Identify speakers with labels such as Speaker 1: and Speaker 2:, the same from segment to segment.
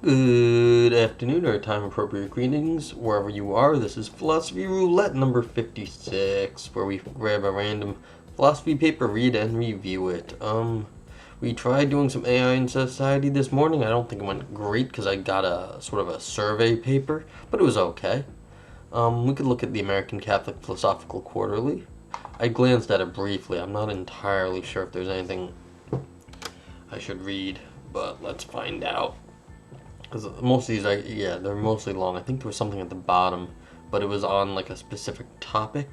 Speaker 1: Good afternoon, or time appropriate greetings, wherever you are. This is Philosophy Roulette number 56, where we grab a random philosophy paper, read and review it. We tried doing some AI in Society this morning. I don't think it went great because I got a sort of a survey paper, but it was okay. We could look at the American Catholic Philosophical Quarterly. I glanced at it briefly. I'm not entirely sure if there's anything I should read, but let's find out. Because most of these, they're mostly long. I think there was something at the bottom, but it was on like a specific topic.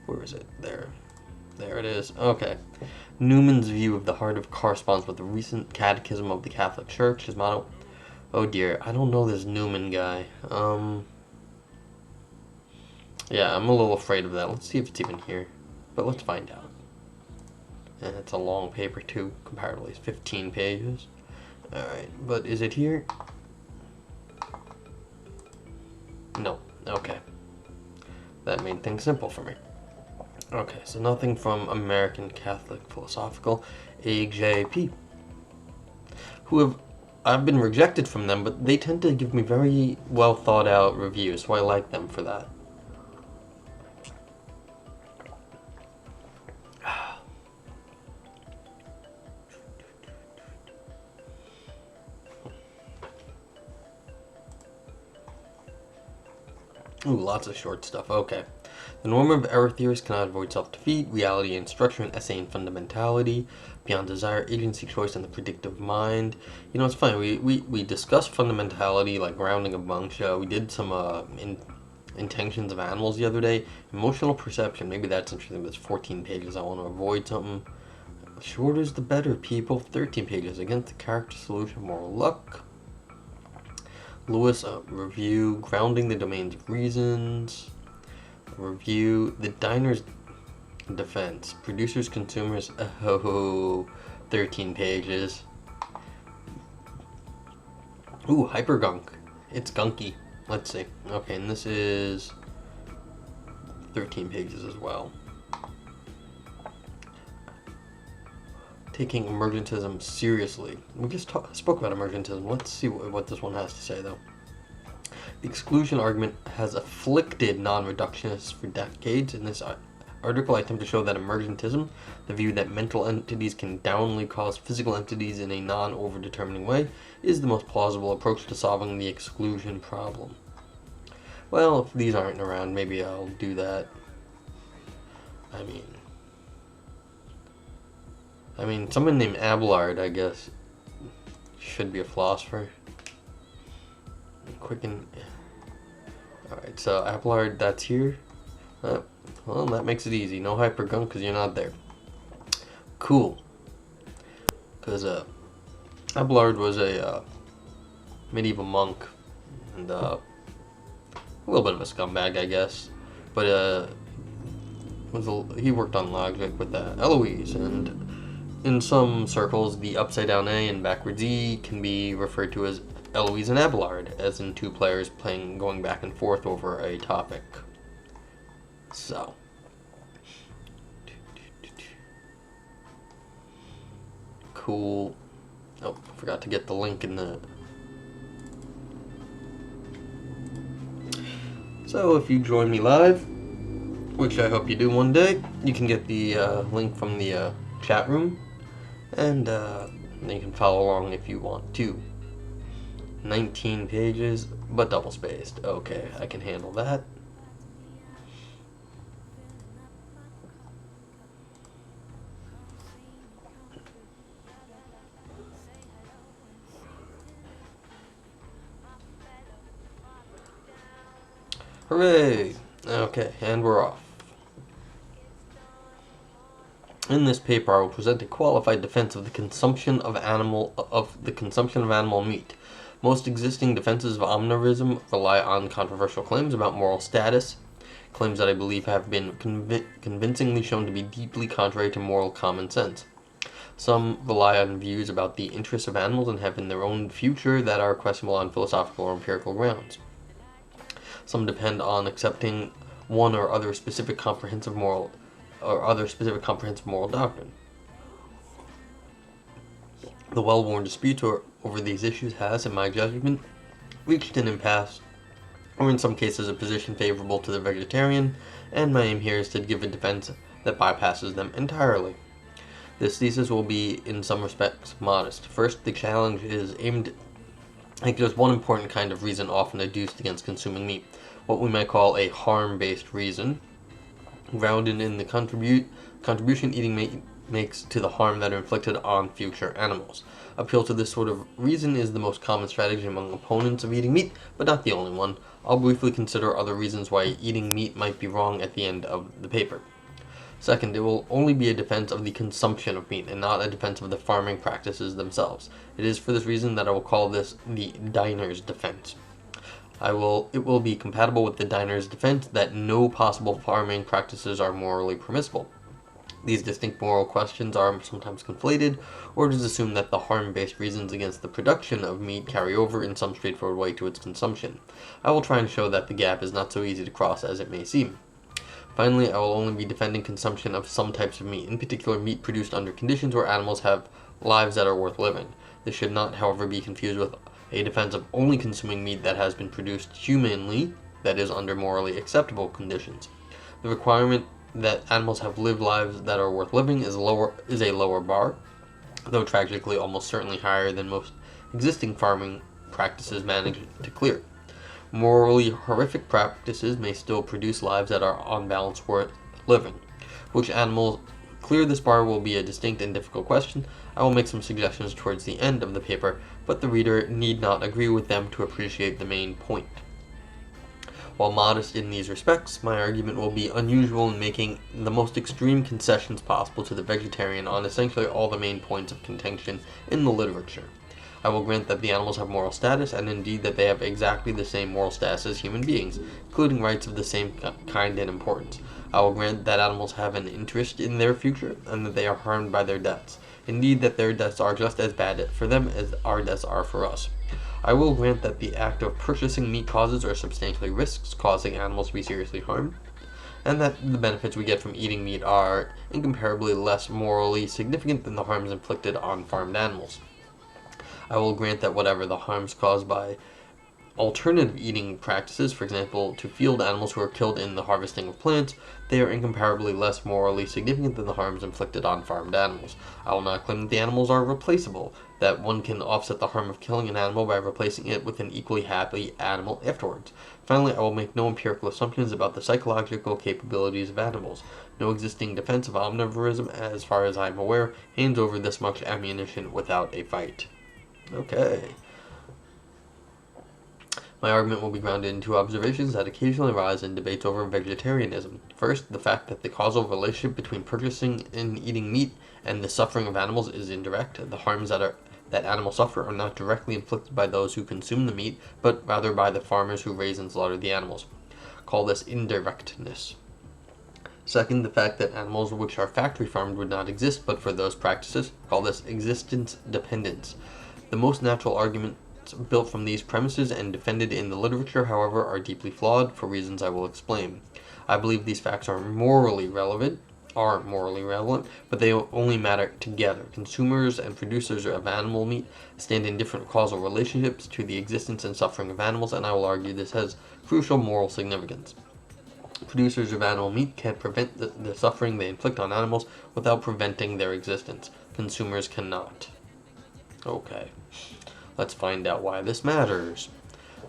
Speaker 1: Where is it? There it is. Okay. Newman's view of the heart of corresponds with the recent Catechism of the Catholic Church. His motto. Oh dear, I don't know this Newman guy. Yeah, I'm a little afraid of that. Let's see if it's even here, but let's find out. And it's a long paper too, comparatively. It's 15 pages. Alright, but is it here? No. Okay. That made things simple for me. Okay, so nothing from American Catholic Philosophical, AJP. I've been rejected from them, but they tend to give me very well thought out reviews, so I like them for that. Ooh, lots of short stuff. Okay. The normative error theorist cannot avoid self-defeat, reality and structure, an essay in fundamentality, beyond desire, agency, choice, and the predictive mind. You know, it's funny. We discussed fundamentality, like grounding a bunch. We did some intentions of animals the other day. Emotional perception. Maybe that's interesting. But it's 14 pages. I want to avoid something. Shorter is the better, people. 13 pages. Against the character solution, moral luck. Lewis, review, grounding the domains of reasons, review, the diner's defense, producers, consumers, 13 pages. Ooh, hypergunk, it's gunky, let's see. Okay, and this is 13 pages as well. Taking emergentism seriously. We just spoke about emergentism. Let's see what this one has to say, though. The exclusion argument has afflicted non-reductionists for decades. In this article, I attempt to show that emergentism, the view that mental entities can downly cause physical entities in a non-overdetermining way, is the most plausible approach to solving the exclusion problem. Well, if these aren't around, maybe I'll do that. I mean, someone named Abelard, I guess, should be a philosopher. Quicken. Alright, so Abelard, that's here. Well, that makes it easy. No hypergunk because you're not there. Cool. Because Abelard was a medieval monk and a little bit of a scumbag, I guess. But he worked on logic with Eloise, and in some circles, the upside-down A and backwards E can be referred to as Eloise and Abelard, as in two players going back and forth over a topic. So. Cool. Oh, forgot to get the link in the... So, if you join me live, which I hope you do one day, you can get the link from the chat room. And then you can follow along if you want to. 19 pages, but double spaced. Okay, I can handle that. Hooray! Okay, and we're off. In this paper, I will present a qualified defense of the consumption of animal meat. Most existing defenses of omnivorism rely on controversial claims about moral status, claims that I believe have been convincingly shown to be deeply contrary to moral common sense. Some rely on views about the interests of animals and having their own future that are questionable on philosophical or empirical grounds. Some depend on accepting one or other specific comprehensive moral doctrine. The well-worn dispute over these issues has, in my judgment, reached an impasse, or in some cases a position favorable to the vegetarian, and my aim here is to give a defense that bypasses them entirely. This thesis will be, in some respects, modest. First, the challenge is aimed at there's one important kind of reason often adduced against consuming meat, what we might call a harm-based reason, grounded in the contribution eating meat makes to the harm that are inflicted on future animals. Appeal to this sort of reason is the most common strategy among opponents of eating meat, but not the only one. I'll briefly consider other reasons why eating meat might be wrong at the end of the paper. Second, it will only be a defense of the consumption of meat and not a defense of the farming practices themselves. It is for this reason that I will call this the diner's defense. It will be compatible with the diner's defense that no possible farming practices are morally permissible. These distinct moral questions are sometimes conflated, or it is assumed that the harm-based reasons against the production of meat carry over in some straightforward way to its consumption. I will try and show that the gap is not so easy to cross as it may seem. Finally, I will only be defending consumption of some types of meat, in particular meat produced under conditions where animals have lives that are worth living. This should not, however, be confused with a defense of only consuming meat that has been produced humanly, that is, under morally acceptable conditions. The requirement that animals have lived lives that are worth living is a lower bar, though tragically almost certainly higher than most existing farming practices manage to clear. Morally horrific practices may still produce lives that are on balance worth living. Which animals clear this bar will be a distinct and difficult question. I will make some suggestions towards the end of the paper, but the reader need not agree with them to appreciate the main point. While modest in these respects, my argument will be unusual in making the most extreme concessions possible to the vegetarian on essentially all the main points of contention in the literature. I will grant that the animals have moral status, and indeed that they have exactly the same moral status as human beings, including rights of the same kind and importance. I will grant that animals have an interest in their future, and that they are harmed by their deaths. Indeed, that their deaths are just as bad for them as our deaths are for us. I will grant that the act of purchasing meat causes or substantially risks causing animals to be seriously harmed, and that the benefits we get from eating meat are incomparably less morally significant than the harms inflicted on farmed animals. I will grant that whatever the harms caused by alternative eating practices, for example, to field animals who are killed in the harvesting of plants, they are incomparably less morally significant than the harms inflicted on farmed animals. I will not claim that the animals are replaceable, that one can offset the harm of killing an animal by replacing it with an equally happy animal afterwards. Finally, I will make no empirical assumptions about the psychological capabilities of animals. No existing defense of omnivorism, as far as I am aware, hands over this much ammunition without a fight. Okay. My argument will be grounded in two observations that occasionally arise in debates over vegetarianism. First, the fact that the causal relationship between purchasing and eating meat and the suffering of animals is indirect. The harms that animals suffer are not directly inflicted by those who consume the meat, but rather by the farmers who raise and slaughter the animals. Call this indirectness. Second, the fact that animals which are factory farmed would not exist but for those practices. Call this existence dependence. The most natural arguments built from these premises and defended in the literature, however, are deeply flawed for reasons I will explain. I believe these facts are morally relevant, but they only matter together. Consumers and producers of animal meat stand in different causal relationships to the existence and suffering of animals, and I will argue this has crucial moral significance. Producers of animal meat can prevent the suffering they inflict on animals without preventing their existence. Consumers cannot. Okay. Let's find out why this matters.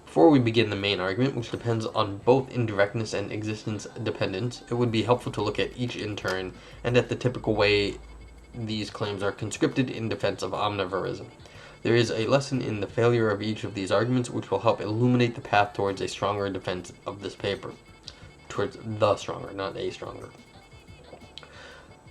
Speaker 1: Before we begin the main argument, which depends on both indirectness and existence dependence, it would be helpful to look at each in turn and at the typical way these claims are conscripted in defense of omnivorism. There is a lesson in the failure of each of these arguments which will help illuminate the path towards a stronger defense of this paper. Towards the stronger, not a stronger.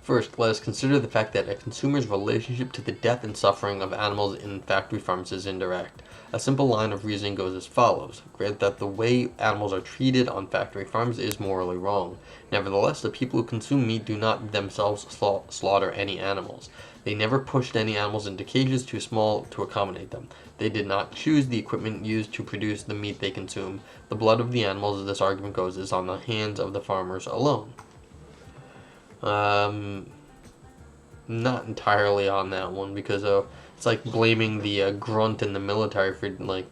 Speaker 1: First, let us consider the fact that a consumer's relationship to the death and suffering of animals in factory farms is indirect. A simple line of reasoning goes as follows. Grant that the way animals are treated on factory farms is morally wrong. Nevertheless, the people who consume meat do not themselves slaughter any animals. They never pushed any animals into cages too small to accommodate them. They did not choose the equipment used to produce the meat they consume. The blood of the animals, as this argument goes, is on the hands of the farmers alone. Not entirely on that one, because It's like blaming the grunt in the military for like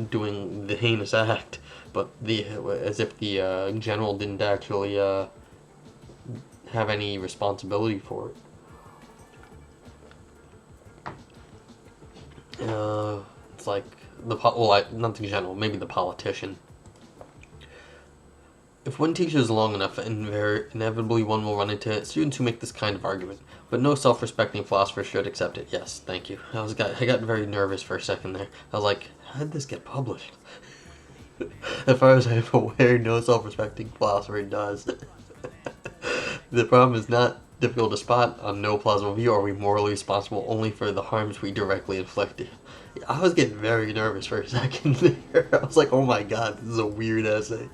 Speaker 1: doing the heinous act, but as if the general didn't actually have any responsibility for it. It's like not the general, maybe the politician. If one teaches long enough, inevitably one will run into students who make this kind of argument. But no self-respecting philosopher should accept it. Yes, thank you. I got very nervous for a second there. I was like, how did this get published? As far as I'm aware, no self-respecting philosopher does. The problem is not difficult to spot. On no plausible view are we morally responsible only for the harms we directly inflicted. I was getting very nervous for a second there. I was like, oh my god, this is a weird essay.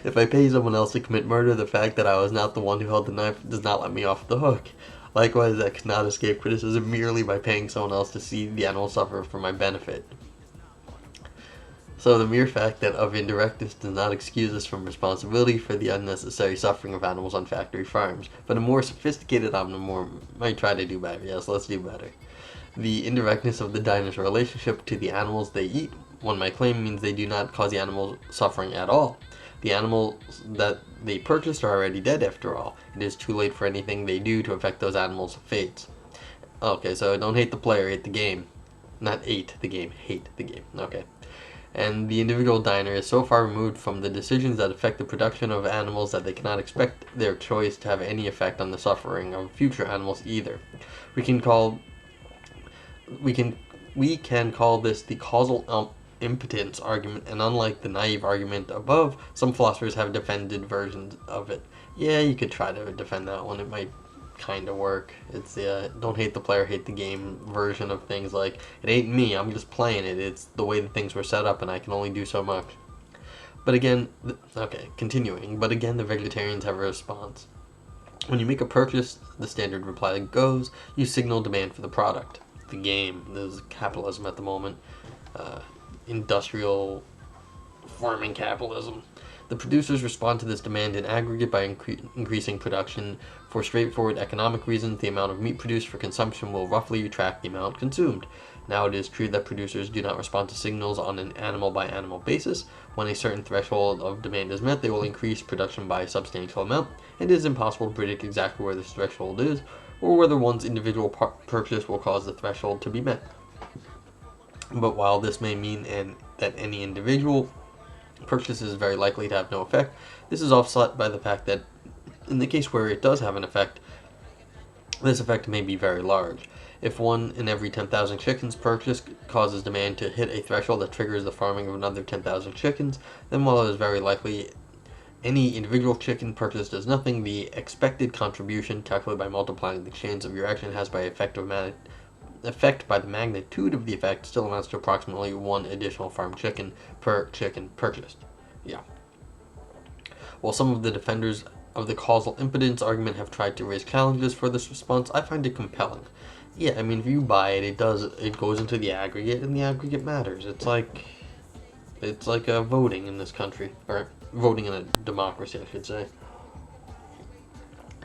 Speaker 1: If I pay someone else to commit murder, the fact that I was not the one who held the knife does not let me off the hook. Likewise, I cannot escape criticism merely by paying someone else to see the animal suffer for my benefit. So the mere fact that of indirectness does not excuse us from responsibility for the unnecessary suffering of animals on factory farms. But a more sophisticated omnivore might try to do better. Yes, let's do better. The indirectness of the diner's relationship to the animals they eat, one might claim, means they do not cause the animals suffering at all. The animals that they purchased are already dead after all. It is too late for anything they do to affect those animals' fates. Okay, so don't hate the player, hate the game. Not hate the game, hate the game. Okay. And the individual diner is so far removed from the decisions that affect the production of animals that they cannot expect their choice to have any effect on the suffering of future animals either. We can call this the causal impotence argument, and unlike the naive argument above, some philosophers have defended versions of it. Yeah, you could try to defend that one. It might kind of work. It's the don't hate the player, hate the game version of things. Like, it ain't me, I'm just playing it. It's the way that things were set up, and I can only do so much. But again, continuing. But again, the vegetarians have a response. When you make a purchase, the standard reply goes, you signal demand for the product. The game. There's capitalism at the moment. Industrial farming capitalism. The producers respond to this demand in aggregate by increasing production. For straightforward economic reasons, the amount of meat produced for consumption will roughly track the amount consumed. Now, it is true that producers do not respond to signals on an animal-by-animal basis. When a certain threshold of demand is met, they will increase production by a substantial amount. It is impossible to predict exactly where this threshold is, or whether one's individual purchase will cause the threshold to be met. But while this may mean that any individual purchase is very likely to have no effect, this is offset by the fact that in the case where it does have an effect, this effect may be very large. If 1 in every 10,000 chickens purchased causes demand to hit a threshold that triggers the farming of another 10,000 chickens, then while it is very likely any individual chicken purchase does nothing, the expected contribution, calculated by multiplying the chance of your action has by effect by the magnitude of the effect, still amounts to approximately 1 additional farm chicken per chicken purchased. Yeah. While some of the defenders of the causal impotence argument have tried to raise challenges for this response, I find it compelling. Yeah, I mean, if you buy it, it goes into the aggregate, and the aggregate matters. It's like voting in this country, or voting in a democracy, I should say.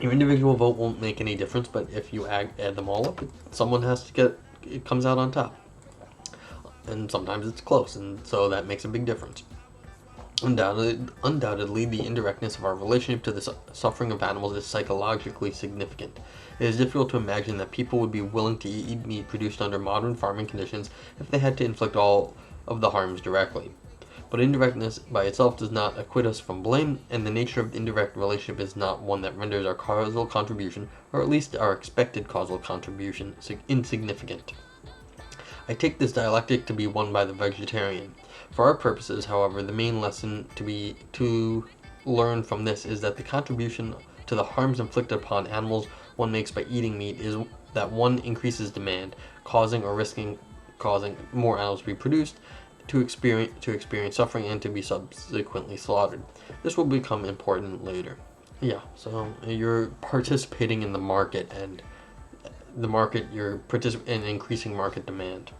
Speaker 1: Your individual vote won't make any difference, but if you add them all up, someone has to it comes out on top. And sometimes it's close, and so that makes a big difference. Undoubtedly, the indirectness of our relationship to the suffering of animals is psychologically significant. It is difficult to imagine that people would be willing to eat meat produced under modern farming conditions if they had to inflict all of the harms directly. But indirectness by itself does not acquit us from blame, and the nature of the indirect relationship is not one that renders our causal contribution, or at least our expected causal contribution, insignificant. I take this dialectic to be won by the vegetarian. For our purposes, however, the main lesson to learn from this is that the contribution to the harms inflicted upon animals one makes by eating meat is that one increases demand, causing or risking causing more animals to be produced, to experience suffering, and to be subsequently slaughtered. This will become important later. Yeah, so you're participating in the market, and you're participating in increasing market demand.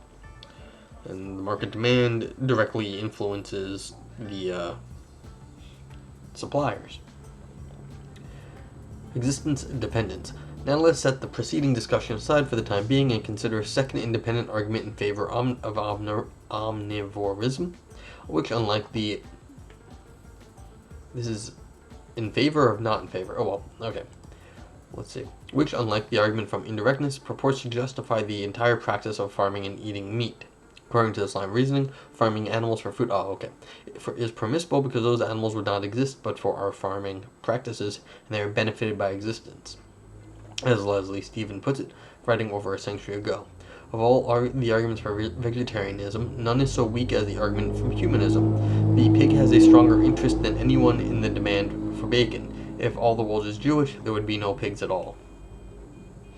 Speaker 1: And the market demand directly influences the suppliers. Existence dependence. Now let's set the preceding discussion aside for the time being and consider a second independent argument in favor of omnivorism, which unlike the... This is in favor or not in favor? Oh well, okay. Let's see. Which, unlike the argument from indirectness, purports to justify the entire practice of farming and eating meat. According to this line of reasoning, farming animals for food, is permissible because those animals would not exist but for our farming practices, and they are benefited by existence. As Leslie Stephen puts it, writing over a century ago. Of all the arguments for vegetarianism, none is so weak as the argument from humanism. The pig has a stronger interest than anyone in the demand for bacon. If all the world is Jewish, there would be no pigs at all.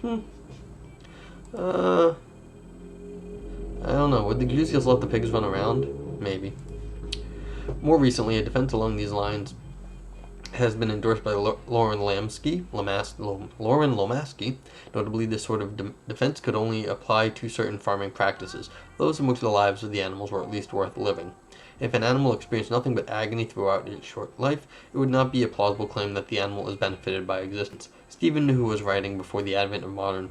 Speaker 1: I don't know. Would the Jews just let the pigs run around? Maybe. More recently, a defense along these lines has been endorsed by Lauren Lomasky. Notably, this sort of defense could only apply to certain farming practices, those in which the lives of the animals were at least worth living. If an animal experienced nothing but agony throughout its short life, it would not be a plausible claim that the animal is benefited by existence. Stephen, who was writing before the advent of modern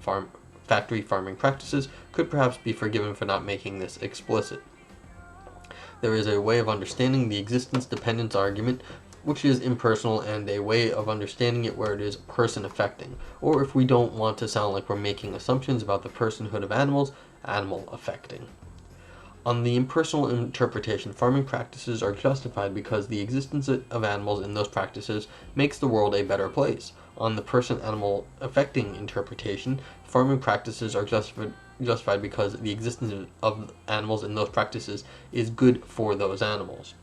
Speaker 1: factory farming practices, could perhaps be forgiven for not making this explicit. There is a way of understanding the existence-dependence argument which is impersonal, and a way of understanding it where it is person-affecting, or if we don't want to sound like we're making assumptions about the personhood of animals, animal-affecting. On the impersonal interpretation, farming practices are justified because the existence of animals in those practices makes the world a better place. On the person-animal affecting interpretation, farming practices are justified because the existence of animals in those practices is good for those animals.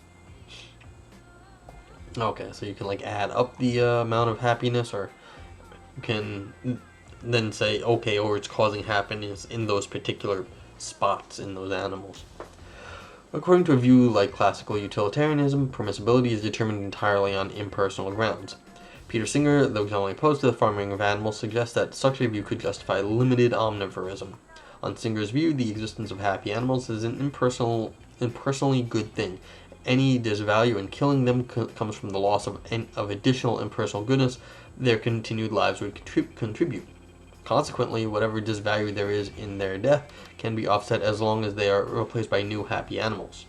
Speaker 1: Okay, so you can like add up the amount of happiness, or you can then say, okay, or it's causing happiness in those particular spots in those animals. According to a view like classical utilitarianism, permissibility is determined entirely on impersonal grounds. Peter Singer, though he's only opposed to the farming of animals, suggests that such a view could justify limited omnivorism. On Singer's view, the existence of happy animals is an impersonally good thing. Any disvalue in killing them comes from the loss of additional impersonal goodness their continued lives would contribute. Consequently, whatever disvalue there is in their death can be offset as long as they are replaced by new happy animals.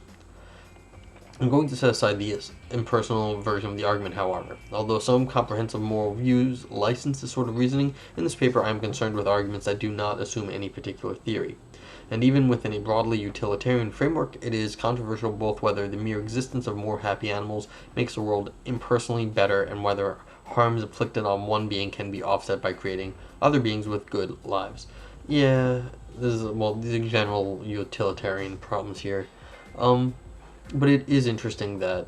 Speaker 1: I'm going to set aside the impersonal version of the argument, however. Although some comprehensive moral views license this sort of reasoning, in this paper I am concerned with arguments that do not assume any particular theory. And even within a broadly utilitarian framework, it is controversial both whether the mere existence of more happy animals makes the world impersonally better and whether harms inflicted on one being can be offset by creating other beings with good lives. Yeah, these are general utilitarian problems here. But it is interesting that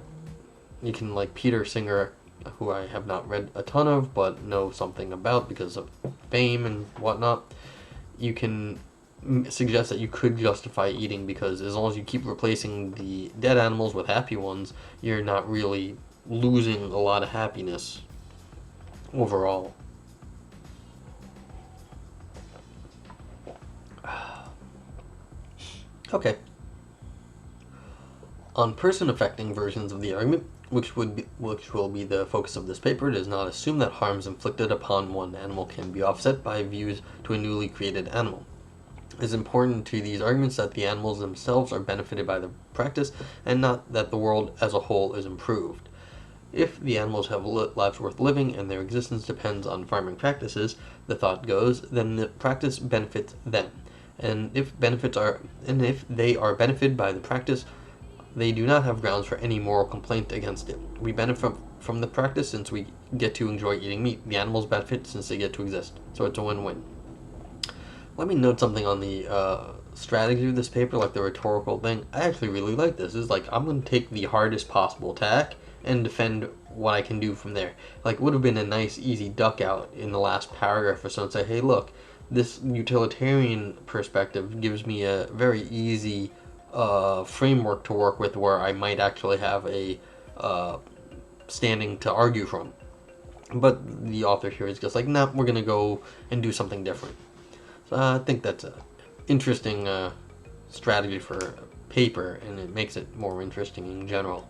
Speaker 1: you can, like Peter Singer, who I have not read a ton of, but know something about because of fame and whatnot, you can suggest that you could justify eating because as long as you keep replacing the dead animals with happy ones, you're not really losing a lot of happiness overall. Okay. On person-affecting versions of the argument, which will be the focus of this paper, does not assume that harms inflicted upon one animal can be offset by views to a newly created animal. It is important to these arguments that the animals themselves are benefited by the practice, and not that the world as a whole is improved. If the animals have lives worth living and their existence depends on farming practices, the thought goes, then the practice benefits them. And if they are benefited by the practice, they do not have grounds for any moral complaint against it. We benefit from the practice since we get to enjoy eating meat. The animals benefit since they get to exist. So it's a win-win. Let me note something on the strategy of this paper, like the rhetorical thing. I actually really like this. It's like, I'm going to take the hardest possible tack and defend what I can do from there. Like, it would have been a nice, easy duck out in the last paragraph or so and say, hey, look, this utilitarian perspective gives me a very easy framework to work with where I might actually have a standing to argue from. But the author here is just like, nah, we're going to go and do something different. So I think that's an interesting strategy for a paper, and it makes it more interesting in general.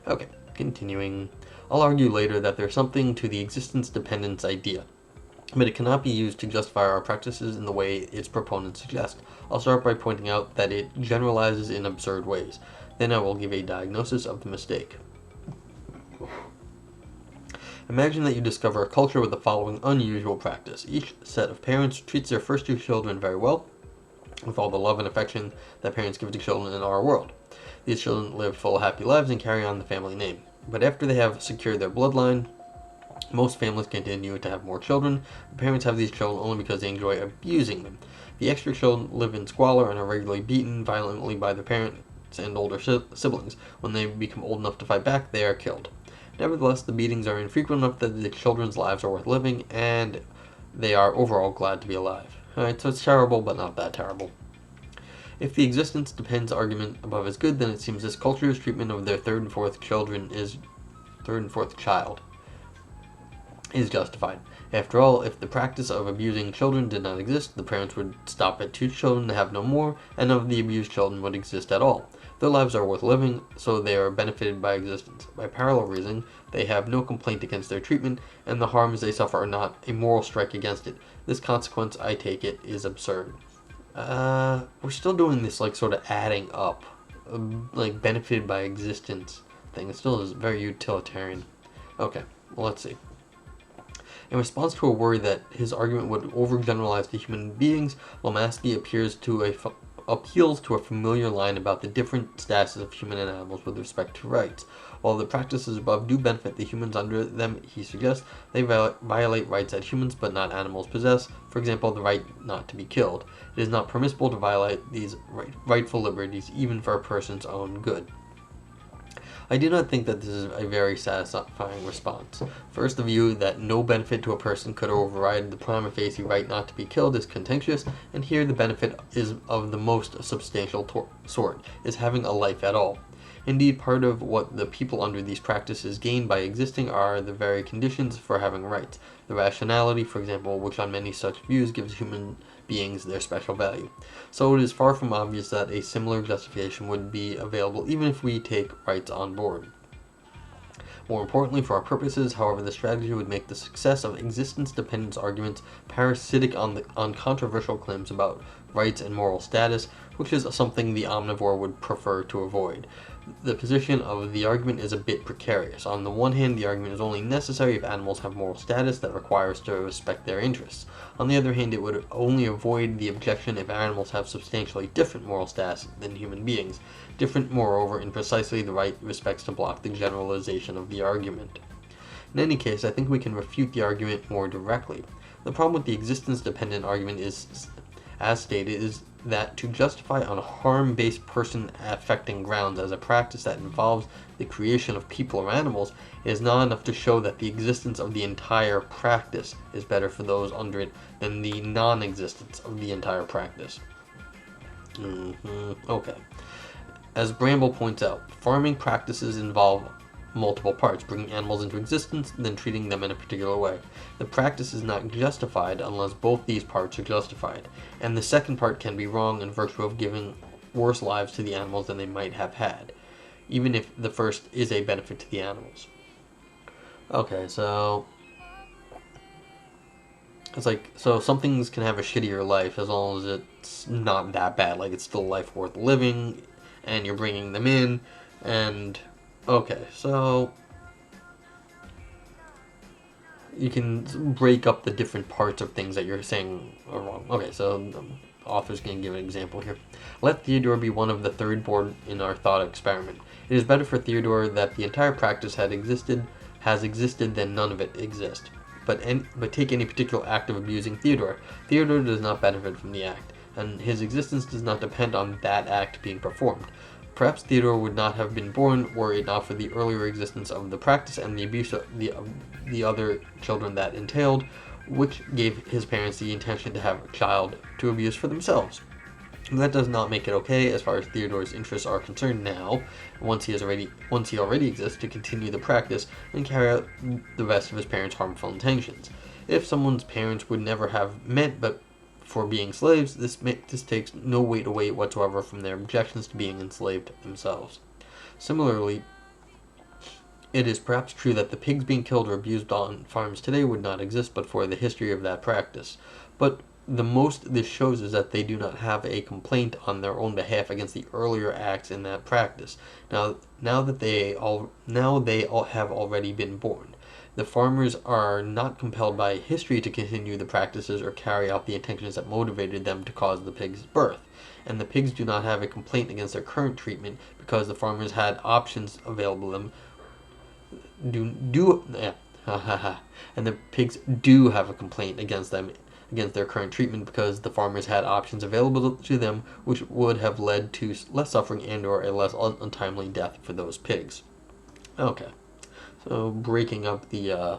Speaker 1: Okay, continuing. I'll argue later that there's something to the existence-dependence idea. but it cannot be used to justify our practices in the way its proponents suggest. I'll start by pointing out that it generalizes in absurd ways. Then I will give a diagnosis of the mistake. Imagine that you discover a culture with the following unusual practice. Each set of parents treats their first two children very well, with all the love and affection that parents give to children in our world. These children live full, happy lives and carry on the family name. But after they have secured their bloodline, most families continue to have more children. The parents have these children only because they enjoy abusing them. The extra children live in squalor and are regularly beaten violently by their parents and older siblings. When they become old enough to fight back, they are killed. Nevertheless, the beatings are infrequent enough that the children's lives are worth living, and they are overall glad to be alive. Alright, so it's terrible, but not that terrible. If the existence depends argument above is good, then it seems this culture's treatment of their third and fourth child is justified. After all, if the practice of abusing children did not exist, the parents would stop at 2 children to have no more, and none of the abused children would exist at all. Their lives are worth living, so they are benefited by existence. By parallel reasoning, they have no complaint against their treatment, and the harms they suffer are not a moral strike against it. This consequence, I take it, is absurd. We're still doing this, like, sort of adding up, like, benefited by existence thing. It still is very utilitarian. Okay, well, let's see. In response to a worry that his argument would overgeneralize to human beings, Lomaski appeals to a familiar line about the different statuses of human and animals with respect to rights. While the practices above do benefit the humans under them, he suggests, they violate rights that humans but not animals possess. For example, the right not to be killed. It is not permissible to violate these rightful liberties, even for a person's own good. I do not think that this is a very satisfying response. First, the view that no benefit to a person could override the prima facie right not to be killed is contentious, and here the benefit is of the most substantial sort, is having a life at all. Indeed, part of what the people under these practices gain by existing are the very conditions for having rights. The rationality, for example, which on many such views gives human beings their special value. So it is far from obvious that a similar justification would be available even if we take rights on board. More importantly, for our purposes, however, the strategy would make the success of existence-dependence arguments parasitic on controversial claims about rights and moral status, which is something the omnivore would prefer to avoid. The position of the argument is a bit precarious. On the one hand, the argument is only necessary if animals have moral status that requires to respect their interests. On the other hand, it would only avoid the objection if animals have substantially different moral status than human beings, different, moreover, in precisely the right respects to block the generalization of the argument. In any case, I think we can refute the argument more directly. The problem with the existence-dependent argument is, as stated, is that to justify on harm-based person-affecting grounds as a practice that involves the creation of people or animals is not enough to show that the existence of the entire practice is better for those under it than the non-existence of the entire practice. Okay. As Bramble points out, farming practices involve multiple parts, bringing animals into existence, then treating them in a particular way. The practice is not justified unless both these parts are justified, and the second part can be wrong in virtue of giving worse lives to the animals than they might have had, even if the first is a benefit to the animals. Okay, so it's like, so some things can have a shittier life as long as it's not that bad, like it's still a life worth living, and you're bringing them in, and okay, so you can break up the different parts of things that you're saying are wrong. Okay, so the author's going to give an example here. Let Theodore be one of the third board in our thought experiment. It is better for Theodore that the entire practice has existed than none of it exist. But take any particular act of abusing Theodore. Theodore does not benefit from the act, and his existence does not depend on that act being performed. Perhaps Theodore would not have been born were it not for the earlier existence of the practice and the abuse of the other children that entailed, which gave his parents the intention to have a child to abuse for themselves. That does not make it okay, as far as Theodore's interests are concerned now, once he already exists, to continue the practice and carry out the rest of his parents' harmful intentions. If someone's parents would never have met but for being slaves, this takes no weight away whatsoever from their objections to being enslaved themselves. Similarly, It is perhaps true that the pigs being killed or abused on farms today would not exist but for the history of that practice. But the most this shows is that they do not have a complaint on their own behalf against the earlier acts in that practice. Now they all have already been born. The farmers are not compelled by history to continue the practices or carry out the intentions that motivated them to cause the pig's birth. And the pigs do not have a complaint against their current treatment because the farmers had options available to them. And the pigs do have a complaint against their current treatment because the farmers had options available to them which would have led to less suffering and or a less untimely death for those pigs. Okay, so breaking up the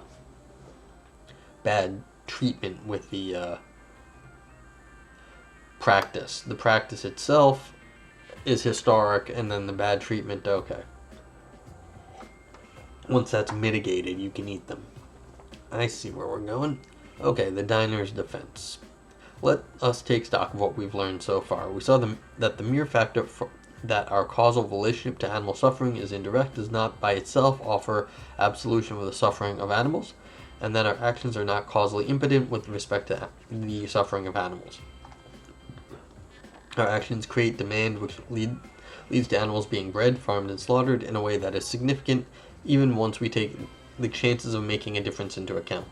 Speaker 1: bad treatment with the practice. The practice itself is historic, and then the bad treatment, okay. Once that's mitigated, you can eat them. I see where we're going. Okay, the diner's defense. Let us take stock of what we've learned so far. We saw that the mere fact that our causal relationship to animal suffering is indirect does not by itself offer absolution of the suffering of animals, and that our actions are not causally impotent with respect to the suffering of animals. Our actions create demand which leads to animals being bred, farmed, and slaughtered in a way that is significant even once we take the chances of making a difference into account.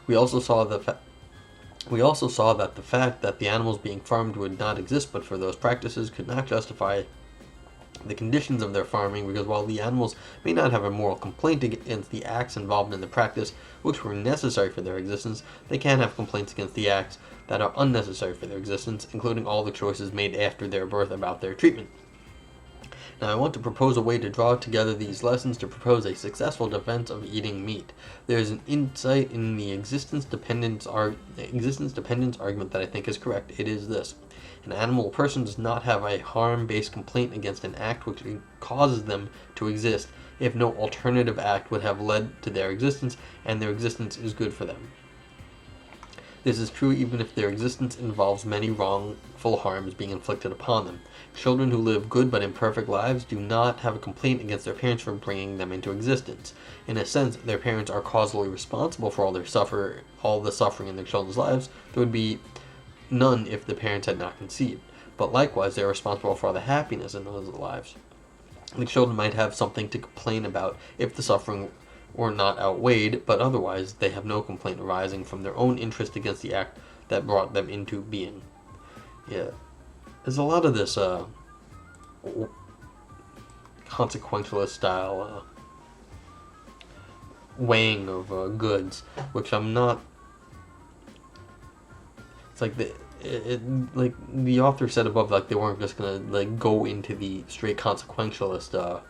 Speaker 1: We also saw that the fact that the animals being farmed would not exist but for those practices could not justify the conditions of their farming, because while the animals may not have a moral complaint against the acts involved in the practice which were necessary for their existence, they can have complaints against the acts that are unnecessary for their existence, including all the choices made after their birth about their treatment. Now I want to propose a way to draw together these lessons to propose a successful defense of eating meat. There is an insight in the existence dependence argument that I think is correct. It is this: an animal or person does not have a harm-based complaint against an act which causes them to exist if no alternative act would have led to their existence, and their existence is good for them. This is true even if their existence involves many wrongful harms being inflicted upon them. Children who live good but imperfect lives do not have a complaint against their parents for bringing them into existence. In a sense, their parents are causally responsible for all the suffering in their children's lives. There would be none if the parents had not conceived. But likewise, they are responsible for all the happiness in those lives. The children might have something to complain about if the suffering were not outweighed, but otherwise they have no complaint arising from their own interest against the act that brought them into being. Yeah. There's a lot of this consequentialist style weighing of goods, which I'm not. It's like like the author said above, like they weren't just gonna like go into the straight consequentialist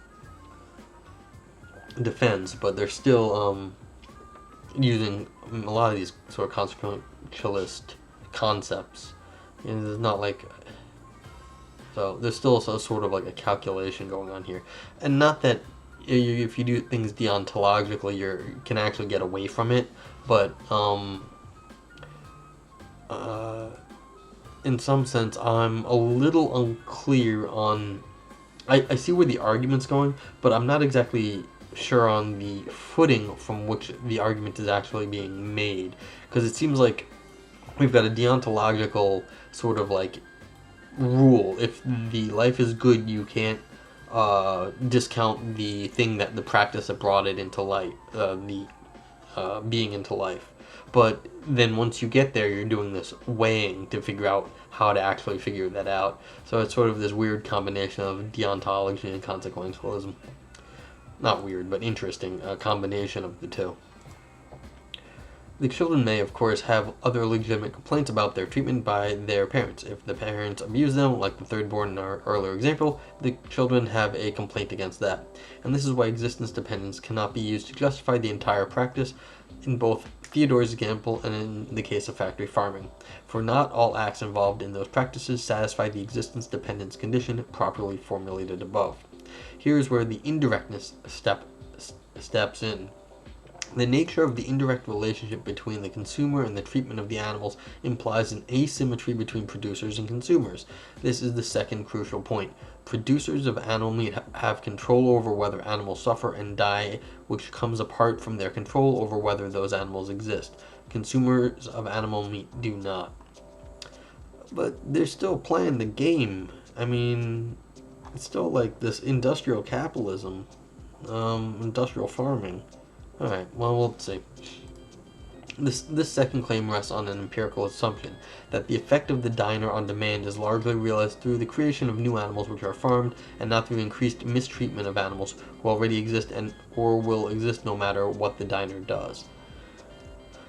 Speaker 1: defense, but they're still using a lot of these sort of consequentialist concepts. And it's not like. So there's still sort of like a calculation going on here. And not that if you do things deontologically, you can actually get away from it, but in some sense, I'm a little unclear on. I see where the argument's going, but I'm not exactly sure on the footing from which the argument is actually being made, because it seems like we've got a deontological sort of like rule. If the life is good, you can't discount the thing that the practice that brought it into life, the being into life. But then once you get there, you're doing this weighing to figure out how to actually figure that out. So it's sort of this weird combination of deontology and consequentialism. Not weird, but interesting combination of the two. The children may, of course, have other legitimate complaints about their treatment by their parents. If the parents abuse them, like the third born in our earlier example, the children have a complaint against that. And this is why existence dependence cannot be used to justify the entire practice in both Theodore's example and in the case of factory farming. For not all acts involved in those practices satisfy the existence dependence condition properly formulated above. Here is where the indirectness steps in. The nature of the indirect relationship between the consumer and the treatment of the animals implies an asymmetry between producers and consumers. This is the second crucial point. Producers of animal meat have control over whether animals suffer and die, which comes apart from their control over whether those animals exist. Consumers of animal meat do not. But they're still playing the game. I mean, it's still like this industrial capitalism, industrial farming. Alright, well, we'll see. This second claim rests on an empirical assumption that the effect of the diner on demand is largely realized through the creation of new animals which are farmed, and not through increased mistreatment of animals who already exist and or will exist no matter what the diner does.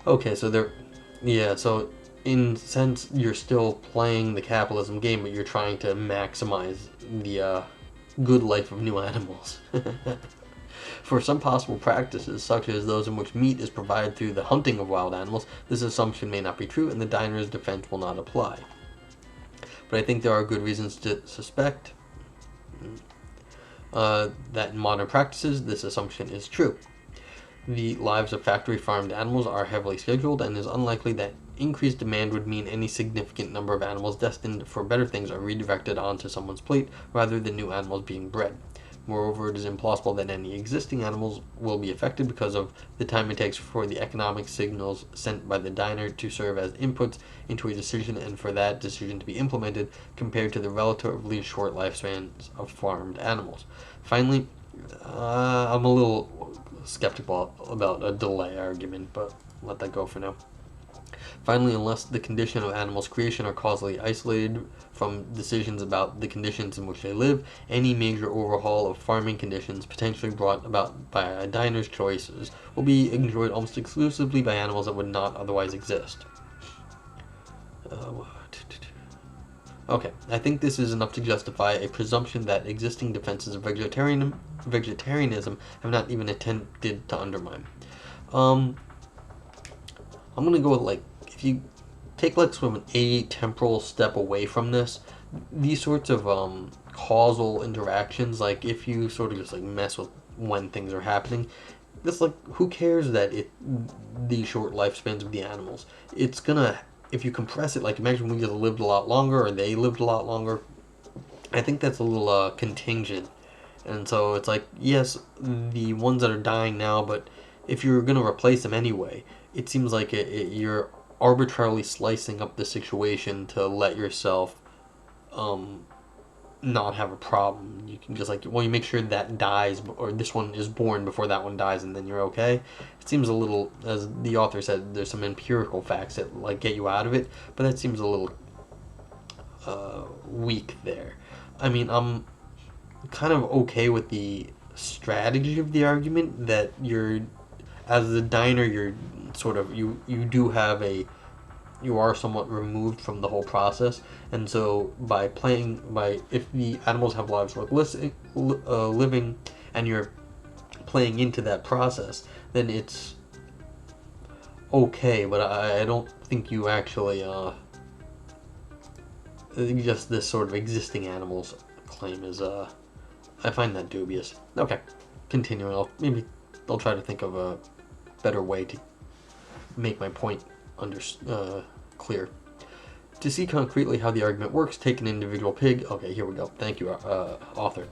Speaker 1: Okay, so so in sense you're still playing the capitalism game, but you're trying to maximize the good life of new animals. For some possible practices, such as those in which meat is provided through the hunting of wild animals, this assumption may not be true and the diner's defense will not apply. But I think there are good reasons to suspect that in modern practices, this assumption is true. The lives of factory farmed animals are heavily scheduled, and it is unlikely that increased demand would mean any significant number of animals destined for better things are redirected onto someone's plate rather than new animals being bred. Moreover, it is implausible that any existing animals will be affected because of the time it takes for the economic signals sent by the diner to serve as inputs into a decision and for that decision to be implemented compared to the relatively short lifespans of farmed animals. Finally, I'm a little skeptical about a delay argument, but let that go for now. Finally, unless the condition of animals' creation are causally isolated from decisions about the conditions in which they live, any major overhaul of farming conditions potentially brought about by a diner's choices will be enjoyed almost exclusively by animals that would not otherwise exist. Okay, I think this is enough to justify a presumption that existing defenses of vegetarianism have not even attempted to undermine. I'm gonna go with, like, if you take like sort of an atemporal step away from this, these sorts of causal interactions, like if you sort of just like mess with when things are happening, it's like, who cares that the short lifespans of the animals? It's gonna, if you compress it, like imagine we just lived a lot longer or they lived a lot longer. I think that's a little contingent, and so it's like, yes, the ones that are dying now, but if you're gonna replace them anyway, it seems like you're arbitrarily slicing up the situation to let yourself not have a problem. You can just like, well, you make sure that dies, or this one is born before that one dies, and then you're okay. It seems a little, as the author said, there's some empirical facts that like get you out of it, but that seems a little weak there. I mean, I'm kind of okay with the strategy of the argument that you're, as the diner, you're sort of, you are somewhat removed from the whole process, and so if the animals have lives worth living, and you're playing into that process, then it's okay. But I don't think you actually just this sort of existing animals claim is I find that dubious. Okay, continuing. I'll try to think of a better way to make my point clear. To see concretely how the argument works, take an individual pig. Okay, here we go. Thank you, author.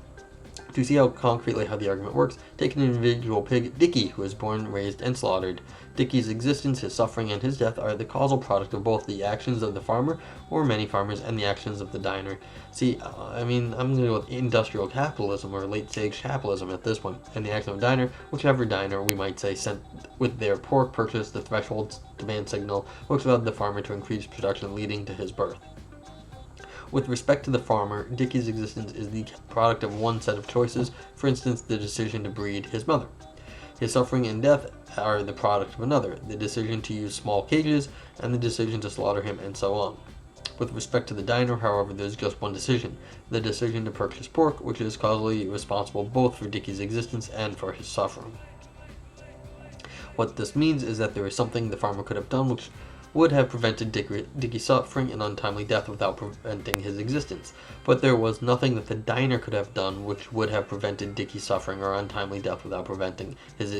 Speaker 1: To see how concretely how the argument works, take an individual pig, Dickie, who was born, raised, and slaughtered. Dickie's existence, his suffering, and his death are the causal product of both the actions of the farmer, or many farmers, and the actions of the diner. See, I mean, I'm going to go with industrial capitalism, or late-stage capitalism at this point, and the action of a diner, whichever diner, we might say, sent with their pork purchase the threshold demand signal, which allowed the farmer to increase production, leading to his birth. With respect to the farmer, Dickie's existence is the product of one set of choices, for instance, the decision to breed his mother. His suffering and death are the product of another, the decision to use small cages, and the decision to slaughter him, and so on. With respect to the diner, however, there is just one decision, the decision to purchase pork, which is causally responsible both for Dickie's existence and for his suffering. What this means is that there is something the farmer could have done which would have prevented Dickie's suffering and untimely death without preventing his existence. But there was nothing that the diner could have done which would have prevented Dickie's suffering or untimely death without preventing his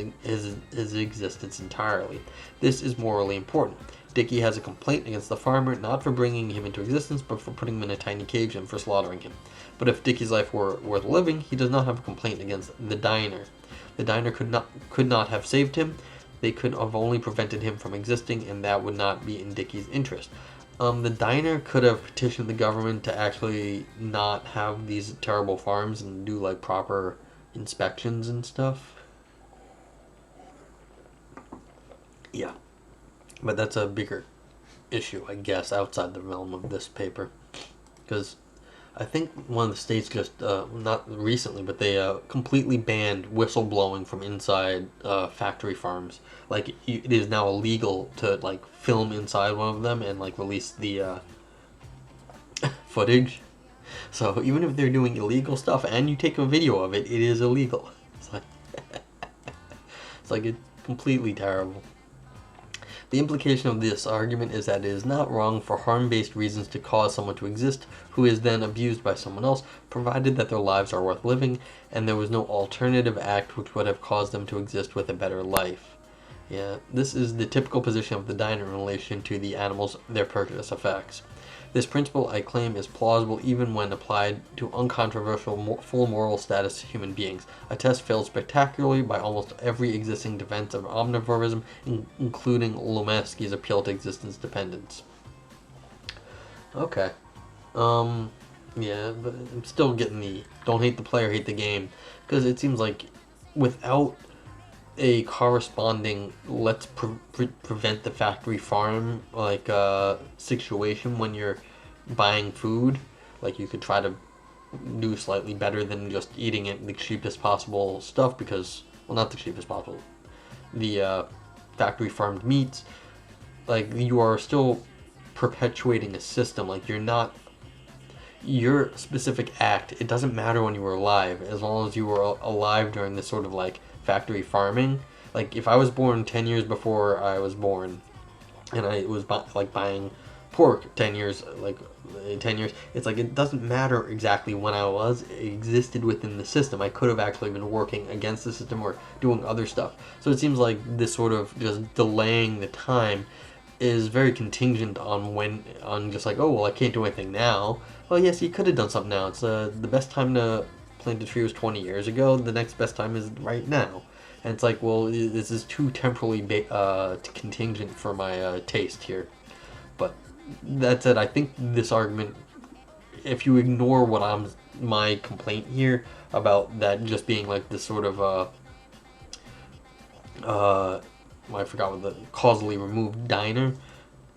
Speaker 1: existence entirely. This is morally important. Dickie has a complaint against the farmer, not for bringing him into existence, but for putting him in a tiny cage and for slaughtering him. But if Dickie's life were worth living, he does not have a complaint against the diner. The diner could not have saved him. They could have only prevented him from existing, and that would not be in Dickie's interest. The diner could have petitioned the government to actually not have these terrible farms and do like proper inspections and stuff. Yeah. But that's a bigger issue, I guess, outside the realm of this paper. Because I think one of the states just, not recently, but they completely banned whistleblowing from inside factory farms. Like, it is now illegal to, like, film inside one of them and, like, release the footage. So even if they're doing illegal stuff and you take a video of it, it is illegal. It's completely terrible. The implication of this argument is that it is not wrong for harm-based reasons to cause someone to exist who is then abused by someone else, provided that their lives are worth living, and there was no alternative act which would have caused them to exist with a better life. Yeah, this is the typical position of the diner in relation to the animals their purchase affects. This principle, I claim, is plausible even when applied to uncontroversial full moral status human beings. A test failed spectacularly by almost every existing defense of omnivorism, including Lomesky's appeal to existence dependence. Okay. Yeah, but I'm still getting the don't hate the player, hate the game. Because it seems like without a corresponding let's prevent the factory farm situation when you're buying food, like you could try to do slightly better than just eating it the cheapest possible stuff, because, well, not the cheapest possible, the factory farmed meats. Like, you are still perpetuating a system. Like, your specific act, it doesn't matter when you were alive, as long as you were alive during this sort of like factory farming. Like, if I was born 10 years before I was born, and I was buying pork 10 years, it's like, it doesn't matter exactly when I was, it existed within the system. I could have actually been working against the system or doing other stuff. So it seems like this sort of just delaying the time is very contingent on just like, oh, well, I can't do anything now. Well, yes, you could have done something now. It's the best time to plant a tree was 20 years ago. The next best time is right now. And it's like, well, this is too temporally contingent for my taste here. But that said, I think this argument, if you ignore my complaint here about that just being like this sort of I forgot what the causally removed diner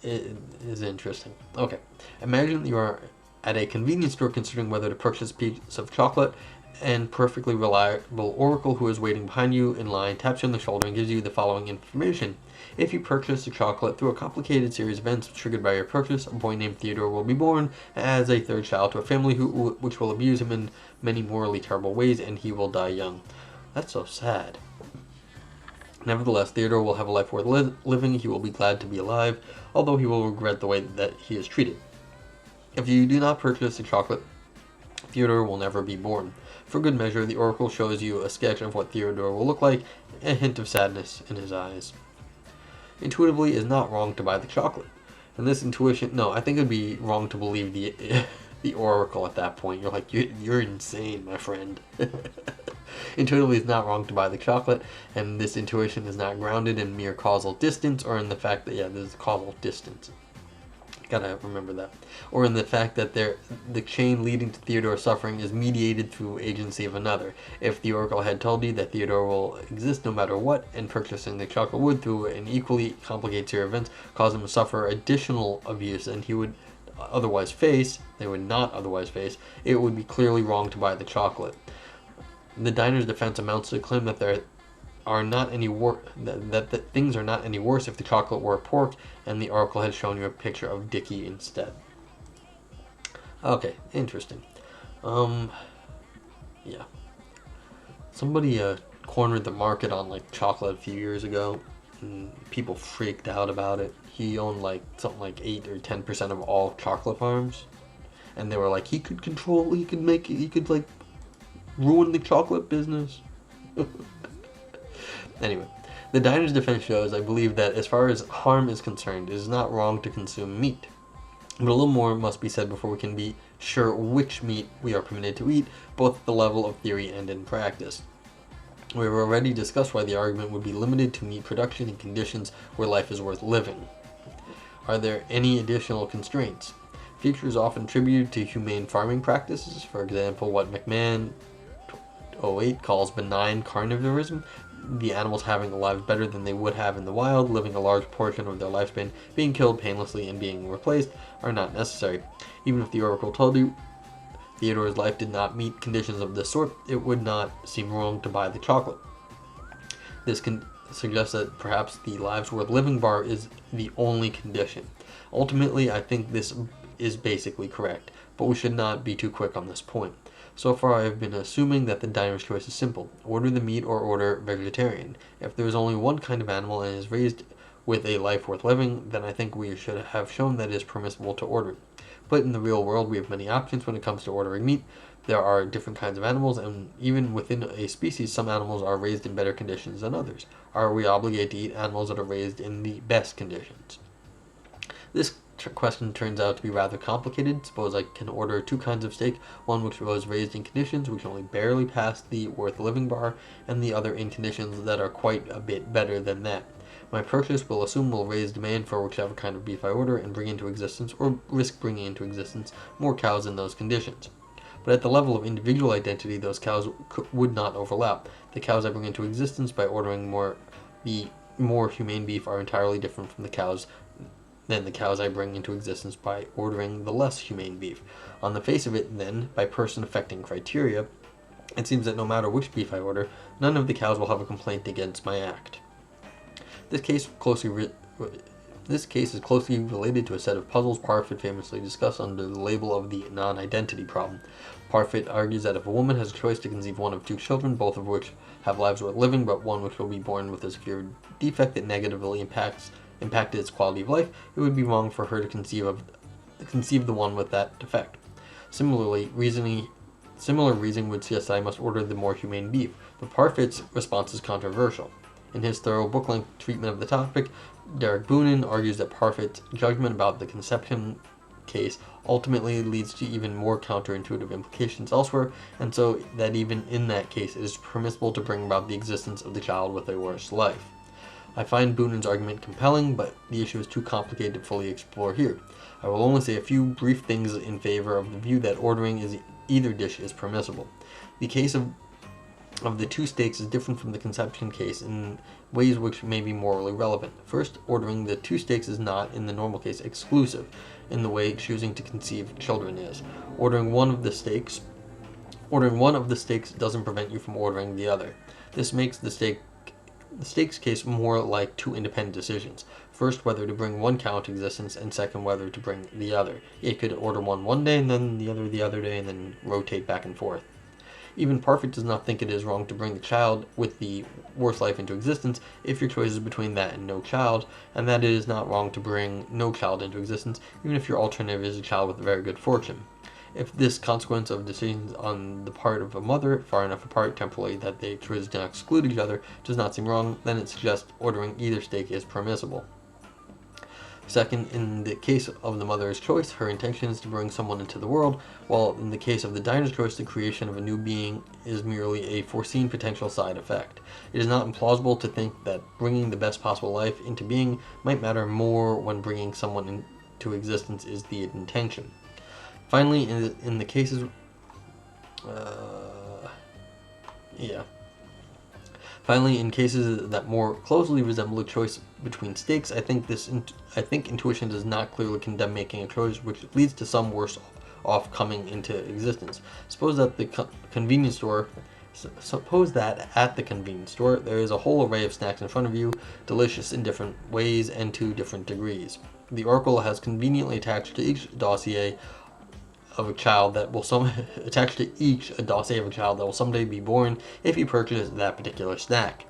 Speaker 1: is interesting. Okay, imagine you are at a convenience store considering whether to purchase a piece of chocolate, and perfectly reliable oracle who is waiting behind you in line taps you on the shoulder and gives you the following information. If you purchase the chocolate through a complicated series of events triggered by your purchase, a boy named Theodore will be born as a third child to a family which will abuse him in many morally terrible ways, and he will die young. That's so sad. Nevertheless, Theodore will have a life worth living. He will be glad to be alive, although he will regret the way that he is treated. If you do not purchase the chocolate, Theodore will never be born. For good measure, the oracle shows you a sketch of what Theodore will look like, a hint of sadness in his eyes. Intuitively, it is not wrong to buy the chocolate. And this intuition, no, I think it would be wrong to believe the oracle at that point. You're like, you're insane, my friend. Intuitively, it's not wrong to buy the chocolate, and this intuition is not grounded in mere causal distance, or in the fact that, there's causal distance. Gotta remember that. Or in the fact that the chain leading to Theodore's suffering is mediated through agency of another. If the oracle had told you that Theodore will exist no matter what, and purchasing the chocolate would, through an equally complicated series of events, cause him to suffer additional abuse, and they would not otherwise face, it would be clearly wrong to buy the chocolate. The diner's defense amounts to the claim that things are not any worse if the chocolate were pork, and the oracle had shown you a picture of Dickie instead. Okay, interesting. Yeah. Somebody cornered the market on chocolate a few years ago, and people freaked out about it. He owned like something like 8 or 10% of all chocolate farms, and they were like, he could like ruin the chocolate business. Anyway, the diner's defense shows, I believe, that as far as harm is concerned, it is not wrong to consume meat. But a little more must be said before we can be sure which meat we are permitted to eat, both at the level of theory and in practice. We have already discussed why the argument would be limited to meat production in conditions where life is worth living. Are there any additional constraints? Features often attributed to humane farming practices, for example, what McMahon 08 calls benign carnivorism, the animals having lives better than they would have in the wild, living a large portion of their lifespan, being killed painlessly and being replaced, are not necessary. Even if the oracle told you Theodore's life did not meet conditions of this sort, it would not seem wrong to buy the chocolate. This can suggest that perhaps the lives worth living bar is the only condition. Ultimately, I think this is basically correct, but we should not be too quick on this point. So far, I have been assuming that the diner's choice is simple. Order the meat or order vegetarian. If there is only one kind of animal and is raised with a life worth living, then I think we should have shown that it is permissible to order. But in the real world, we have many options when it comes to ordering meat. There are different kinds of animals, and even within a species, some animals are raised in better conditions than others. Are we obligated to eat animals that are raised in the best conditions? This question turns out to be rather complicated. Suppose I can order 2 kinds of steak, one which was raised in conditions which only barely pass the worth living bar, and the other in conditions that are quite a bit better than that. My purchase will raise demand for whichever kind of beef I order and bring into existence, or risk bringing into existence, more cows in those conditions. But at the level of individual identity, those cows would not overlap. The cows I bring into existence by ordering the more humane beef are entirely different from the cows I bring into existence by ordering the less humane beef. On the face of it, then, by person-affecting criteria, it seems that no matter which beef I order, none of the cows will have a complaint against my act. This case is closely related to a set of puzzles Parfit famously discussed under the label of the non-identity problem. Parfit argues that if a woman has a choice to conceive one of 2 children, both of which have lives worth living, but one which will be born with a severe defect that negatively impacted its quality of life, it would be wrong for her to conceive the one with that defect. Similar reasoning would suggest I must order the more humane beef, but Parfit's response is controversial. In his thorough book-length treatment of the topic, Derek Boonin argues that Parfit's judgment about the conception case ultimately leads to even more counterintuitive implications elsewhere, and so that even in that case it is permissible to bring about the existence of the child with a worse life. I find Boonin's argument compelling, but the issue is too complicated to fully explore here. I will only say a few brief things in favor of the view that ordering either dish is permissible. The case of the 2 steaks is different from the conception case in ways which may be morally relevant. First, ordering the 2 steaks is not, in the normal case, exclusive in the way choosing to conceive children is. Ordering one of the steaks doesn't prevent you from ordering the other. This makes the steaks case more like 2 independent decisions. First, whether to bring one cow into existence, and second, whether to bring the other. It could order one day, and then the other day, and then rotate back and forth. Even Parfit does not think it is wrong to bring the child with the worst life into existence if your choice is between that and no child, and that it is not wrong to bring no child into existence, even if your alternative is a child with very good fortune. If this consequence of decisions on the part of a mother, far enough apart temporally that they choose to not exclude each other, does not seem wrong, then it suggests ordering either steak is permissible. Second, in the case of the mother's choice, her intention is to bring someone into the world, while in the case of the diner's choice, the creation of a new being is merely a foreseen potential side effect. It is not implausible to think that bringing the best possible life into being might matter more when bringing someone into existence is the intention. Finally, in the cases... Finally, in cases that more closely resemble a choice between steaks, I think intuition does not clearly condemn making a choice which leads to some worse off coming into existence. Suppose that at the convenience store there is a whole array of snacks in front of you, delicious in different ways and to different degrees. The oracle has conveniently attached to each a dossier of a child that will someday be born if you purchase that particular snack.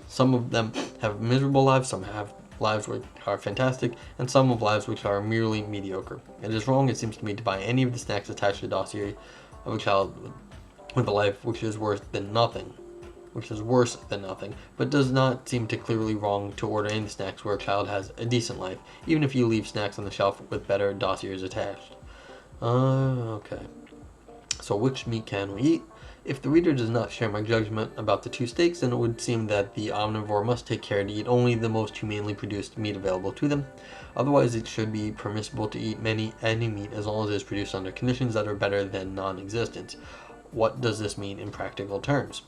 Speaker 1: Some of them have miserable lives, some have lives which are fantastic, and some have lives which are merely mediocre. It is wrong, it seems to me, to buy any of the snacks attached to the dossier of a child with a life which is worse than nothing, but does not seem to clearly wrong to order any snacks where a child has a decent life, even if you leave snacks on the shelf with better dossiers attached. Okay. So which meat can we eat? If the reader does not share my judgment about the two steaks, then it would seem that the omnivore must take care to eat only the most humanely produced meat available to them. Otherwise, it should be permissible to eat any meat as long as it is produced under conditions that are better than non-existence. What does this mean in practical terms?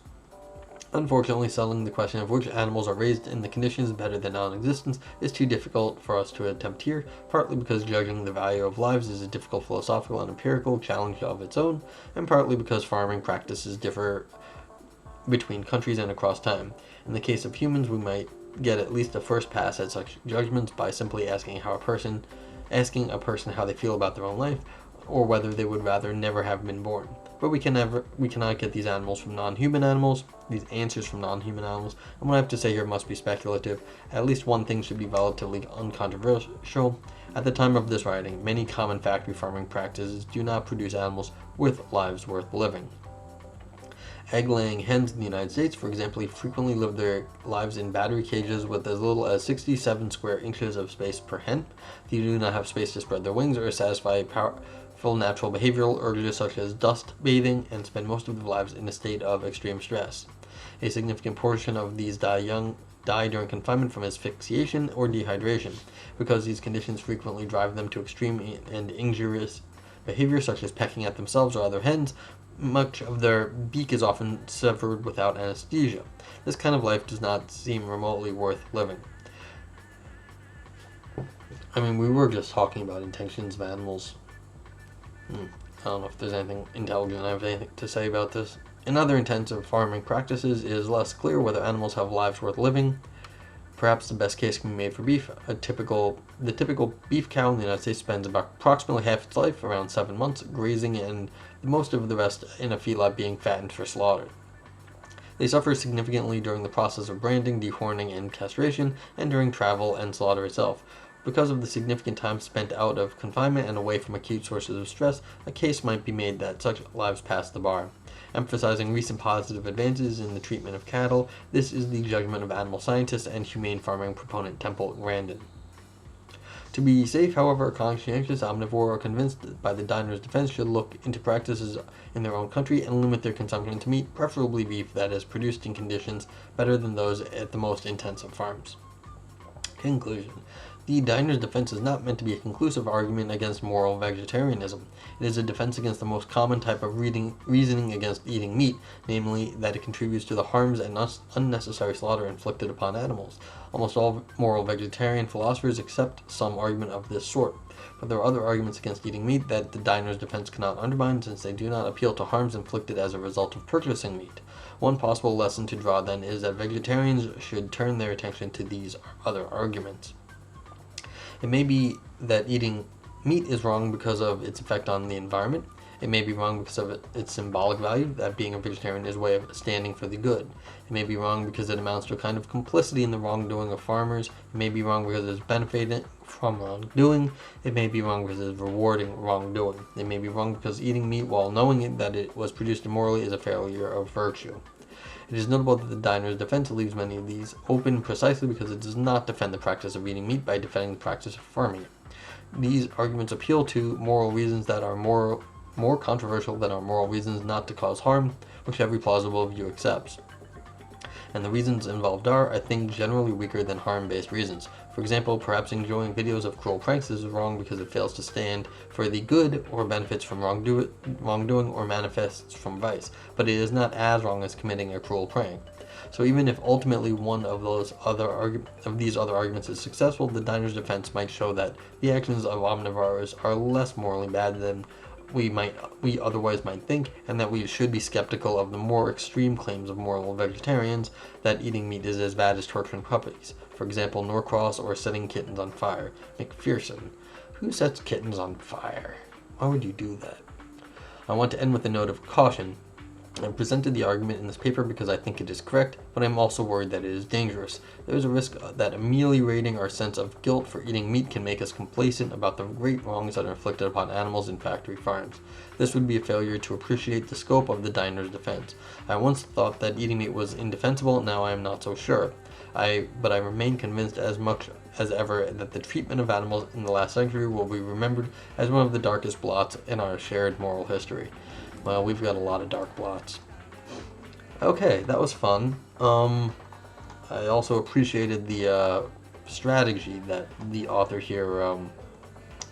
Speaker 1: Unfortunately, settling the question of which animals are raised in the conditions better than non-existence is too difficult for us to attempt here, partly because judging the value of lives is a difficult philosophical and empirical challenge of its own, and partly because farming practices differ between countries and across time. In the case of humans, we might get at least a first pass at such judgments by simply asking a person how they feel about their own life, or whether they would rather never have been born. But we cannot get these answers from non-human animals, and what I have to say here must be speculative. At least one thing should be relatively uncontroversial. At the time of this writing, many common factory farming practices do not produce animals with lives worth living. Egg-laying hens in the United States, for example, frequently live their lives in battery cages with as little as 67 square inches of space per hen. They do not have space to spread their wings or satisfy powerful natural behavioral urges such as dust bathing, and spend most of their lives in a state of extreme stress. A significant portion of these die during confinement from asphyxiation or dehydration, because these conditions frequently drive them to extreme and injurious behavior such as pecking at themselves or other hens. Much of their beak is often severed without anesthesia. This kind of life does not seem remotely worth living. I mean, we were just talking about intentions of animals. I don't know if there's anything intelligent I have anything to say about this. In other intensive farming practices, it is less clear whether animals have lives worth living. Perhaps the best case can be made for beef. The typical beef cow in the United States spends approximately half its life, around 7 months, grazing, and most of the rest in a feedlot being fattened for slaughter. They suffer significantly during the process of branding, dehorning, and castration, and during travel and slaughter itself. Because of the significant time spent out of confinement and away from acute sources of stress, a case might be made that such lives pass the bar. Emphasizing recent positive advances in the treatment of cattle, this is the judgment of animal scientist and humane farming proponent Temple Grandin. To be safe, however, a conscientious omnivore are convinced by the diner's defense should look into practices in their own country and limit their consumption to meat, preferably beef that is produced in conditions better than those at the most intensive farms. Conclusion. The diner's defense is not meant to be a conclusive argument against moral vegetarianism. It is a defense against the most common type of reasoning against eating meat, namely that it contributes to the harms and unnecessary slaughter inflicted upon animals. Almost all moral vegetarian philosophers accept some argument of this sort, but there are other arguments against eating meat that the diner's defense cannot undermine, since they do not appeal to harms inflicted as a result of purchasing meat. One possible lesson to draw, then, is that vegetarians should turn their attention to these other arguments. It may be that eating meat is wrong because of its effect on the environment. It may be wrong because of its symbolic value, that being a vegetarian is a way of standing for the good. It may be wrong because it amounts to a kind of complicity in the wrongdoing of farmers. It may be wrong because it is benefiting from wrongdoing. It may be wrong because it is rewarding wrongdoing. It may be wrong because eating meat while knowing that it was produced immorally is a failure of virtue. It is notable that the diner's defense leaves many of these open precisely because it does not defend the practice of eating meat by defending the practice of farming it. These arguments appeal to moral reasons that are more controversial than our moral reasons not to cause harm, which every plausible view accepts. And the reasons involved are, I think, generally weaker than harm-based reasons. For example, perhaps enjoying videos of cruel pranks is wrong because it fails to stand for the good or benefits from wrongdoing or manifests from vice, but it is not as wrong as committing a cruel prank. So even if ultimately one of these other arguments is successful, the diner's defense might show that the actions of omnivores are less morally bad than we otherwise might think, and that we should be skeptical of the more extreme claims of moral vegetarians that eating meat is as bad as torturing puppies. For example, Norcross or setting kittens on fire. McPherson. Who sets kittens on fire? Why would you do that? I want to end with a note of caution. I presented the argument in this paper because I think it is correct, but I'm also worried that it is dangerous. There is a risk that ameliorating our sense of guilt for eating meat can make us complacent about the great wrongs that are inflicted upon animals in factory farms. This would be a failure to appreciate the scope of the diner's defense. I once thought that eating meat was indefensible, now I am not so sure. But I remain convinced as much as ever that the treatment of animals in the last century will be remembered as one of the darkest blots in our shared moral history. Well, we've got a lot of dark blots. Okay, that was fun. I also appreciated the strategy that the author here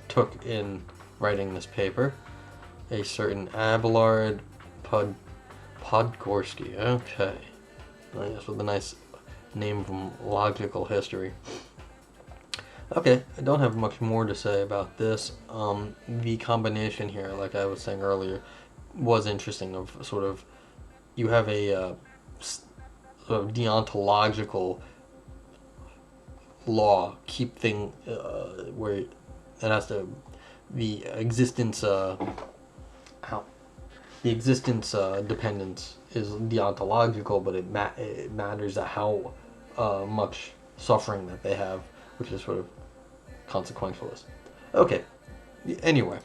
Speaker 1: took in writing this paper. A certain Abelard Podgorski. Okay. Yes, with a nice name from logical history. Okay, I don't have much more to say about this. The combination here, like I was saying earlier, was interesting. Of sort of, you have a sort of deontological law, keep thing where it has to the existence dependence is deontological, but it matters at how much suffering that they have, which is sort of consequentialist. Okay. Anyway,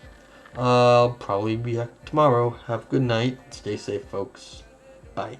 Speaker 1: I'll probably be back tomorrow. Have a good night. Stay safe, folks. Bye.